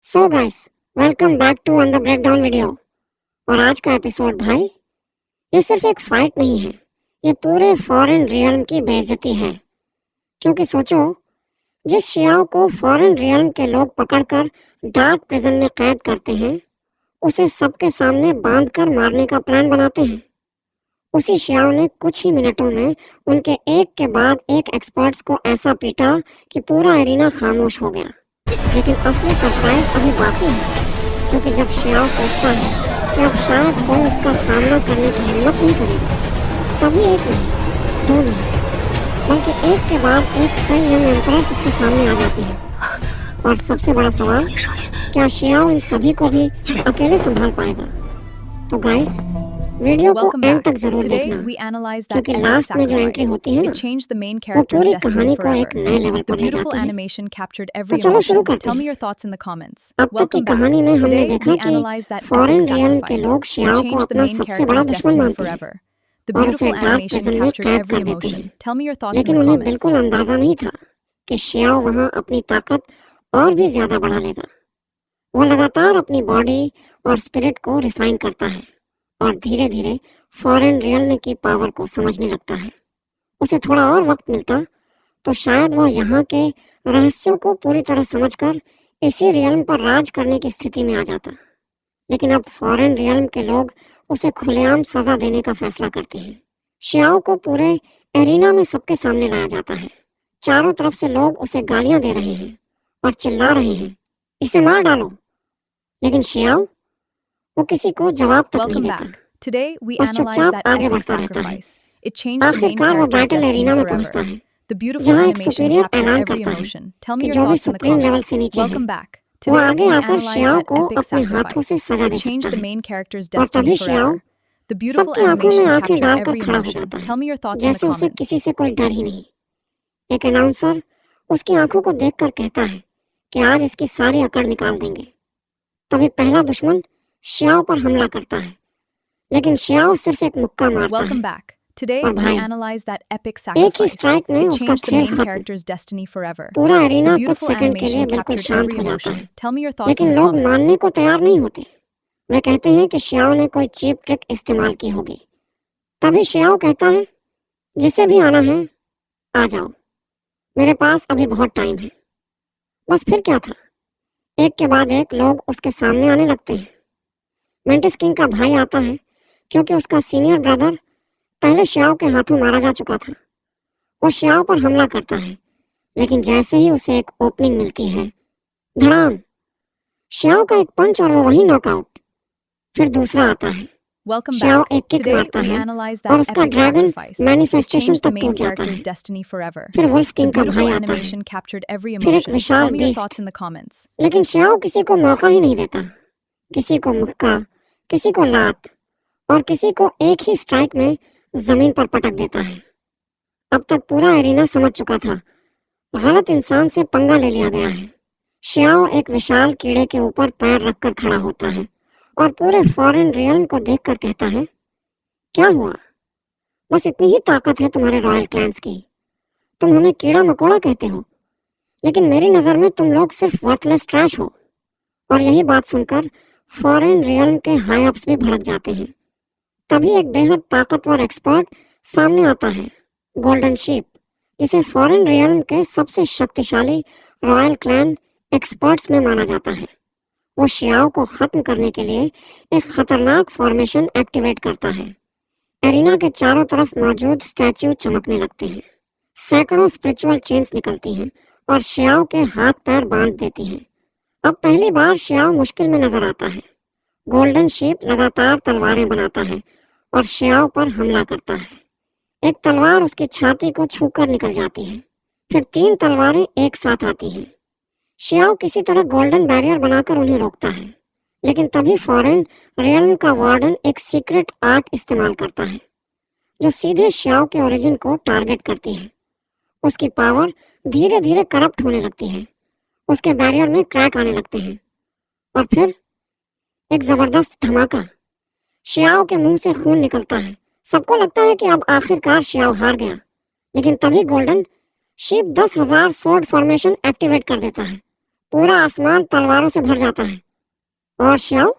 So guys, welcome back to on the breakdown video. और आज का एपिसोड भाई, ये सिर्फ एक फाइट नहीं है, ये पूरे फॉरेन रियल्म की बेइज्जती है। क्योंकि सोचो, जिस शियाओ को फॉरेन रियल्म के लोग पकड़कर डार्क प्रिजन में कैद करते हैं, उसे सबके सामने बांधकर मारने का प्लान बनाते हैं। उसी शियाओ ने कुछ ही मिनटों में उनके एक के बाद एक एक्सपर्ट्स को ऐसा पीटा कि पूरा एरिना खामोश हो गया। लेकिन असली सरप्राइज अभी बाकी है, क्योंकि जब शियाओ सोचता है कि अब शायद कोई उसका सामना करने की हिम्मत नहीं करेगा, तभी एक नहीं, दो नहीं, बल्कि एक के बाद एक कई यंग एम्प्रेस उसके सामने आ जाती है। और सबसे बड़ा सवाल, क्या शियाओ इन सभी को भी अकेले संभाल पाएगा? तो गाइस, वीडियो को एंड तक जरूर देखना, क्योंकि लास्ट में जो एंट्री होती है ना, वो पूरी कहानी को एक नए लेवल पर ले जाती है। तो चलो शुरू करते हैं। अब तक की कहानी में हमने देखा कि फॉरेन रियल्म के लोग शियाओ को अपना सबसे बड़ा दुश्मन मानते हैं और उसे डार्क प्रिजन में कैद कर देते हैं। लेकिन उन्हें बिल्कुल अंदाजा नहीं था कि शियाओ वहां अपनी ताकत और भी ज्यादा बढ़ा लेगा। वो लगातार अपनी बॉडी और स्पिरिट को रिफाइन करता है और धीरे धीरे फॉरेन रियल्म की पावर को समझने लगता है। उसे थोड़ा और वक्त मिलता तो शायद वो यहाँ के रहस्यों को पूरी तरह समझकर इसी रियल्म पर राज करने की स्थिति में आ जाता। लेकिन अब फॉरेन रियल्म के लोग उसे खुलेआम सजा देने का फैसला करते हैं। शियाओ को पूरे एरिना में सबके सामने लाया जाता है। चारों तरफ से लोग उसे गालियां दे रहे हैं और चिल्ला रहे हैं, इसे मार डालो। लेकिन शियाओ, वो किसी को जवाब तक नहीं देता, बस चुपचाप आगे बढ़ता रहता है। आखिरकार वो बैटल एरिना में पहुंचता है, जहां एक सुपीरियर ऐलान करता है कि जो भी सुप्रीम लेवल से नीचे है, वो आगे आकर शियाओ को अपने हाथों से सजा दे सकता है। और तभी शियाओ सबकी आंखों में आंखें डालकर खड़ा हो जाता है, जैसे उसे किसी से कोई डर ही नहीं। एक अनाउंसर उसकी आंखों को देखकर कहता है कि आज इसकी सारी अकड़ निकाल देंगे। तभी पहला दुश्मन शियाओ पर हमला करता है, लेकिन शियाओ सिर्फ एक मुक्का मारता है और भाई, एक ही स्ट्राइक में उसका खेल खत्म। पूरा एरिना कुछ सेकंड के लिए बिल्कुल शांत हो जाता है। लेकिन लोग मानने को तैयार नहीं होते। वे कहते हैं कि शियाओ ने कोई चीप ट्रिक इस्तेमाल की होगी। तभी शियाओ कहता है, जिसे भी आना है आ जाओ, मेरे पास अभी बहुत टाइम है। बस फिर क्या था, एक के बाद एक लोग उसके सामने आने लगते हैं। मेंटिस किंग का भाई आता है, क्योंकि उसका सीनियर ब्रदर पहले शियाओ के हाथों मारा जा चुका था। वो शियाओ पर हमला करता है, लेकिन जैसे ही उसे एक ओपनिंग मिलती है, धड़ाम, शियाओ का एक पंच और वो वही नॉकआउट। फिर दूसरा आता है, शियाओ एक किक मारता है और उसका ड्रैगन मैनिफेस्टेशन तक टूट जाता है। फिर वुल्फ किंग का भाई आता है, फिर एक विशाल बीस्ट। लेकिन शियाओ किसी को मौका ही नहीं देता। किसी को मुक्का, किसी को लात और किसी को एक ही स्ट्राइक में जमीन पर पटक देता है। अब तक पूरा एरिना समझ चुका था, गलत इंसान से पंगा ले लिया गया है। शियाओ एक विशाल कीड़े के ऊपर पैर रखकर खड़ा होता है और पूरे फॉरेन रियल्म को देखकर कहता है, क्या हुआ? बस इतनी ही ताकत है तुम्हारे रॉयल क्लैंस की? तुम हमें कीड़ा मकोड़ा कहते हो, लेकिन मेरी नजर में तुम लोग सिर्फ वर्थलेस ट्रैश हो। और यही बात सुनकर फॉरेन रियल्म के हाई अप्स भी भड़क जाते हैं। तभी एक बेहद ताकतवर एक्सपर्ट सामने आता है, गोल्डन शीप, जिसे फॉरेन रियल्म के सबसे शक्तिशाली रॉयल क्लैन एक्सपर्ट्स में माना जाता है। वो शियाओ को खत्म करने के लिए एक खतरनाक फॉर्मेशन एक्टिवेट करता है। एरिना के चारों तरफ मौजूद स्टैच्यू चमकने लगते हैं, सैकड़ों स्पिरिचुअल चेन्स निकलती हैं और शियाओ के हाथ पैर बांध देती हैं। अब पहली बार शियाओ मुश्किल में नजर आता है। गोल्डन शीप लगातार तलवारें बनाता है और शियाओ पर हमला करता है। एक तलवार उसकी छाती को छूकर निकल जाती है, फिर 3 तलवारें एक साथ आती हैं। शियाओ किसी तरह गोल्डन बैरियर बनाकर उन्हें रोकता है, लेकिन तभी फॉरेन रियल्म का वार्डन एक सीक्रेट आर्ट इस्तेमाल करता है, जो सीधे शियाओ के ओरिजिन को टारगेट करती है। उसकी पावर धीरे धीरे करप्ट होने लगती है, उसके बैरियर में क्रैक आने लगते हैं और फिर एक जबरदस्त धमाका। शियाओ के मुंह से खून निकलता है। सबको लगता है कि अब आखिरकार शियाओ हार गया, लेकिन तभी golden sheep 10,000 sword formation activate कर देता है पूरा आसमान तलवारों से भर जाता है। और श्याओ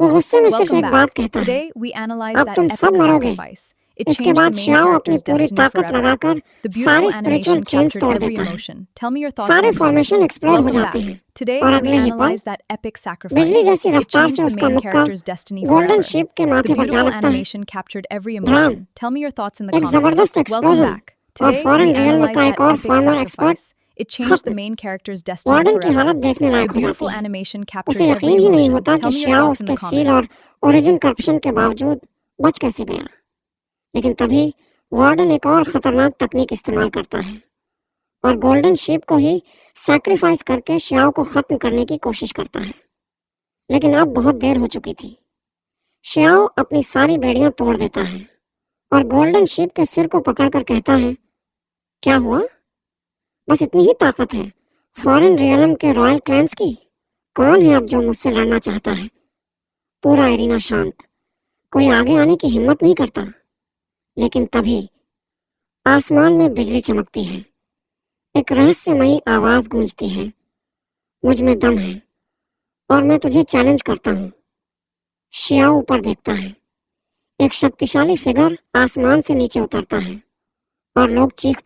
वो गुस्से में सिर्फ Welcome एक back. बात कहता है, Today we analyze अब that तुम epic सब मरोगे। sacrifice. It इसके changed the बाद main श्याओ अपनी character's पूरी destiny ताकत forever. लगाकर The सारी beautiful spiritual animation chains captured तोड़ every देता है। emotion. Tell me your thoughts सारे in the comments. Formation explode हो Welcome जाते back. हैं Today और we अगले ही पल analyze that epic sacrifice. बिजली जैसी It रफ्तार changed से the उसका main मुक्का character's destiny golden forever. Ship के The माथे पर जा beautiful लगता है। animation captured every धड़ाम, emotion. Tell me your thoughts in the एक comments. जबरदस्त Welcome एक्सप्लोजन back. और Today फॉरेन we रियल में analyze का that एक और epic farmer expert sacrifice. It changed the खत्म। main character's destiny वार्डन की forever. हालत देखने The लायक हो beautiful जाती है। animation उसे captured every यकीन ही नहीं emotion. होता Tell कि me your श्याओ thoughts in the उसके सील और comments. ओरिजिन करप्शन के बावजूद बच कैसे गया। लेकिन तभी वार्डन एक और खतरनाक तकनीक इस्तेमाल करता है और गोल्डन शिप को ही सैक्रिफाइस करके श्याओ को खत्म करने की कोशिश करता है। लेकिन अब बहुत देर हो चुकी थी। श्याओ अपनी सारी बेड़ियां तोड़ देता है और गोल्डन शिप के सिर को पकड़कर कहता है, क्या हुआ? बस इतनी ही ताकत है फॉरेन रियलम के रॉयल क्लैंस की? कौन है अब जो मुझसे लड़ना चाहता है? पूरा एरिना शांत, कोई आगे आने की हिम्मत नहीं करता। लेकिन तभी आसमान में बिजली चमकती है, एक रहस्यमयी आवाज गूंजती है, मुझ में दम है और मैं तुझे चैलेंज करता हूँ। श्याओ ऊपर देखता है, एक शक्तिशाली फिगर आसमान से नीचे उतरता है और लोग चीख